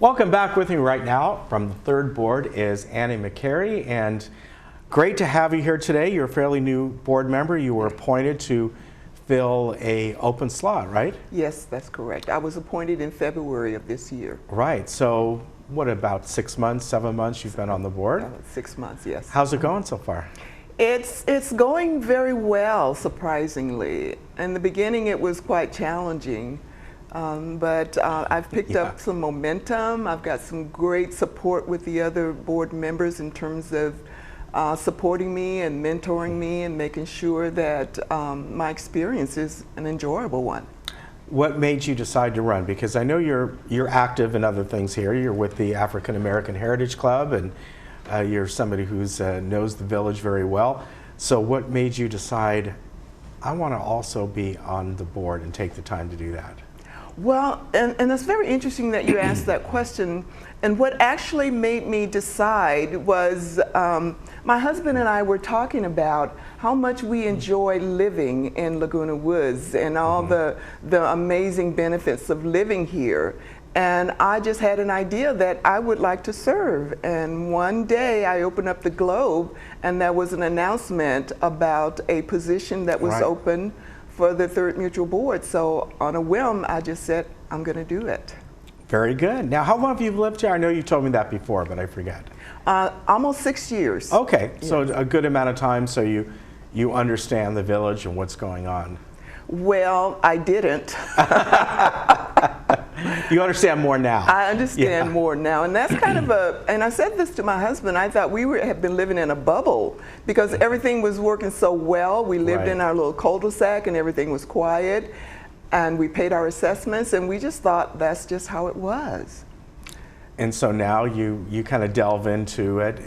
Welcome back. With me right now from the third board is Annie McCary, and great to have you here today. You're a fairly new board member. You were appointed to fill a open slot, right? Yes, that's correct. I was appointed in February of this year. Right. So what, about 6 months, 7 months you've been on the board? 6 months, yes. How's it going so far? It's going very well, surprisingly. In the beginning, it was quite challenging. But I've picked up some momentum. I've got some great support with the other board members in terms of supporting me and mentoring me and making sure that my experience is an enjoyable one. What made you decide to run? Because I know you're active in other things here. You're with the African American Heritage Club, and you're somebody who knows the village very well. So what made you decide, I want to also be on the board and take the time to do that? Well, and it's very interesting that you asked that question. And what actually made me decide was my husband and I were talking about how much we enjoy living in Laguna Woods and all the amazing benefits of living here. And I just had an idea that I would like to serve. And one day I opened up the Globe and there was an announcement about a position that was open for the Third Mutual Board. So on a whim, I just said, I'm going to do it. Very good. Now, how long have you lived here? I know you told me that before, but I forget. Almost 6 years. Okay, so a good amount of time, so you understand the village and what's going on. Well, I didn't. You understand more now. I understand more now, and that's kind of and I said this to my husband, I thought we had been living in a bubble because everything was working so well. We lived in our little cul-de-sac and everything was quiet, and we paid our assessments, and we just thought that's just how it was. And so now you kind of delve into it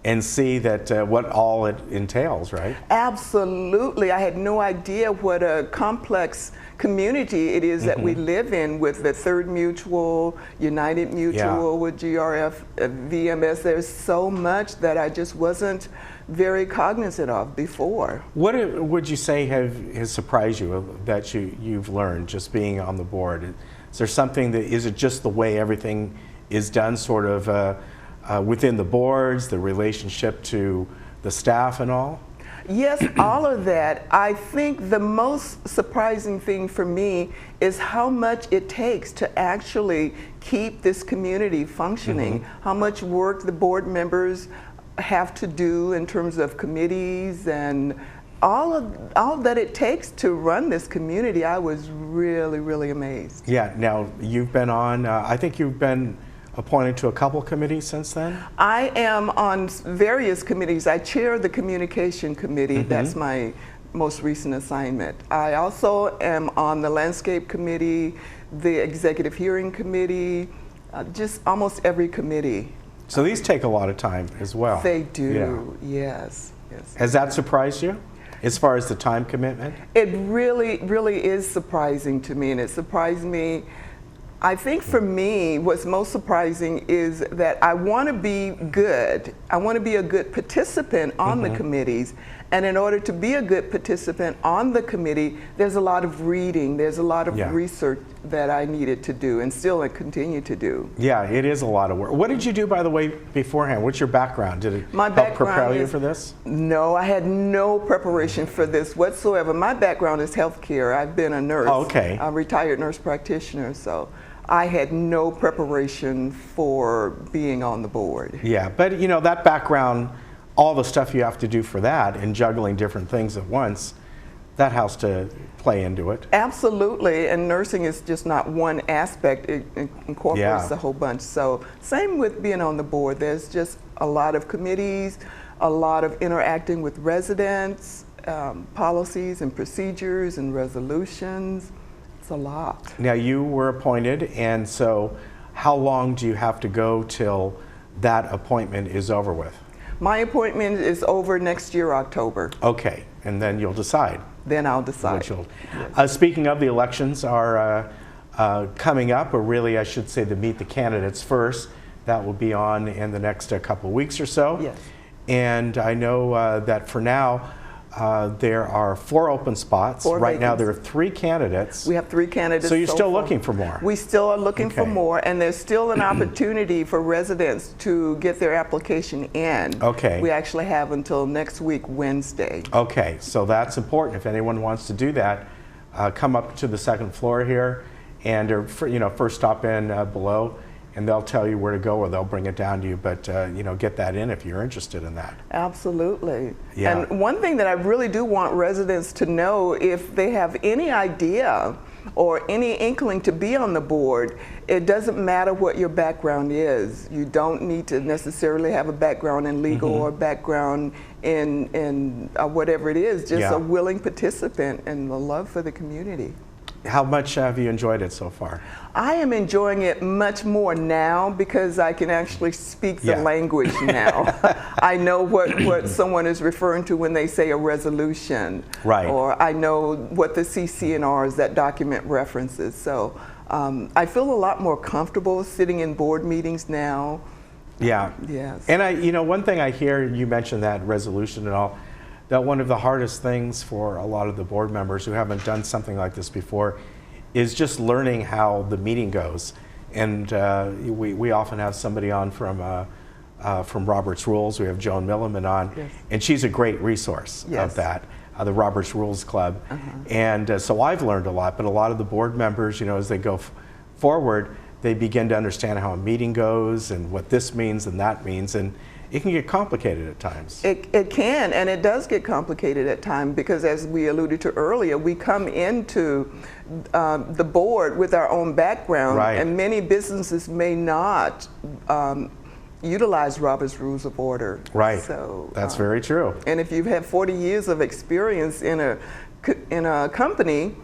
and see that what all it entails, right? Absolutely. I had no idea what a complex community it is that we live in with the Third Mutual, United Mutual, with GRF, VMS. There's so much that I just wasn't very cognizant of before. What would you say has surprised you that you've learned just being on the board? Is there something that, is it just the way everything is done sort of within the boards, the relationship to the staff and all? Yes, all of that. I think the most surprising thing for me is how much it takes to actually keep this community functioning, how much work the board members have to do in terms of committees and all that it takes to run this community. I was really, really amazed. Yeah, now you've been on, I think you've been appointed to a couple committees since then? I am on various committees. I chair the communication committee. That's my most recent assignment. I also am on the landscape committee, the executive hearing committee, just almost every committee. So these take a lot of time as well. They do, yes. Has that surprised you as far as the time commitment? It really, really is surprising to me, and it surprised me. I think for me, what's most surprising is that I want to be good. I want to be a good participant on the committees. And in order to be a good participant on the committee, there's a lot of reading, there's a lot of research that I needed to do and still continue to do. Yeah, it is a lot of work. What did you do, by the way, beforehand? What's your background? Did it help prepare you for this? No, I had no preparation for this whatsoever. My background is healthcare. I've been a nurse. Oh, okay. A retired nurse practitioner, so I had no preparation for being on the board. Yeah, but you know, that background, all the stuff you have to do for that and juggling different things at once, that has to play into it. Absolutely, and nursing is just not one aspect. It incorporates a whole bunch. So same with being on the board. There's just a lot of committees, a lot of interacting with residents, policies and procedures and resolutions. It's a lot. Now you were appointed, and so how long do you have to go till that appointment is over with? My appointment is over next year, October. Okay, and then you'll decide. Then I'll decide. Speaking of, the elections are coming up, or really I should say to meet the candidates first. That will be on in the next couple of weeks or so. Yes. And I know that for now, There are 4 open spots. 4 Right now, vacancies. there are 3 candidates. We have 3 candidates. So you're still far. looking for more? We still are looking for Okay. more, and there's still an opportunity for residents to get their application in. Okay. We actually have until next week, Wednesday. Okay, so that's important. If anyone wants to do that, come up to the 2nd floor here, and first stop in below, and they'll tell you where to go, or they'll bring it down to you. But get that in if you're interested in that. Absolutely. Yeah. And one thing that I really do want residents to know, if they have any idea or any inkling to be on the board, it doesn't matter what your background is. You don't need to necessarily have a background in legal or a background in whatever it is, just Yeah. a willing participant and the love for the community. How much have you enjoyed it so far? I am enjoying it much more now because I can actually speak the Yeah. language now. I know what someone is referring to when they say a resolution. Right. Or I know what the CC&Rs, that document references. So I feel a lot more comfortable sitting in board meetings now. Yeah. Yes. And one thing I hear, you mentioned that resolution and all, that one of the hardest things for a lot of the board members who haven't done something like this before is just learning how the meeting goes. And we often have somebody on from Robert's Rules. We have Joan Milliman on, Yes. and she's a great resource Yes. of that, the Robert's Rules Club. And so I've learned a lot, but a lot of the board members, as they go forward, they begin to understand how a meeting goes and what this means and that means, and it can get complicated at times. It can, and it does get complicated at times because, as we alluded to earlier, we come into the board with our own background, Right. and many businesses may not utilize Robert's Rules of Order. Right. So That's very true. And if you've had 40 years of experience in a company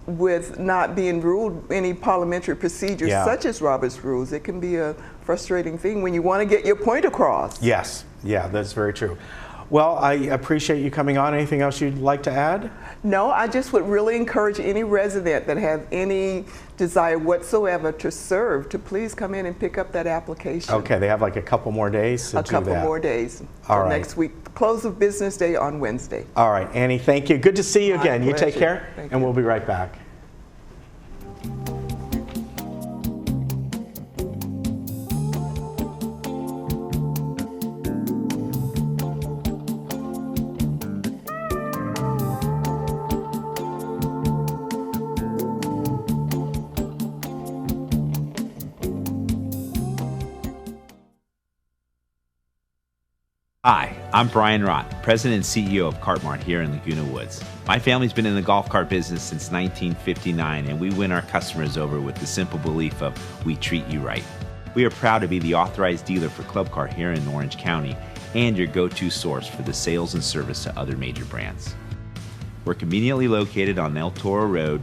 with not being ruled any parliamentary procedures Yeah. such as Robert's Rules, it can be a frustrating thing when you want to get your point across. Yes, yeah, that's very true. Well, I appreciate you coming on. Anything else you'd like to add? No, I just would really encourage any resident that have any desire whatsoever to serve to please come in and pick up that application. Okay, they have like a couple more days to A do couple that. more days. All till right. Next week. Close of business day on Wednesday. All right, Annie, thank you. Good to see you My again. You take pleasure. care, Thank and you. we'll be right back. Hi, I'm Brian Rott, President and CEO of Cartmart here in Laguna Woods. My family's been in the golf cart business since 1959, and we win our customers over with the simple belief of we treat you right. We are proud to be the authorized dealer for Club Car here in Orange County and your go-to source for the sales and service to other major brands. We're conveniently located on El Toro Road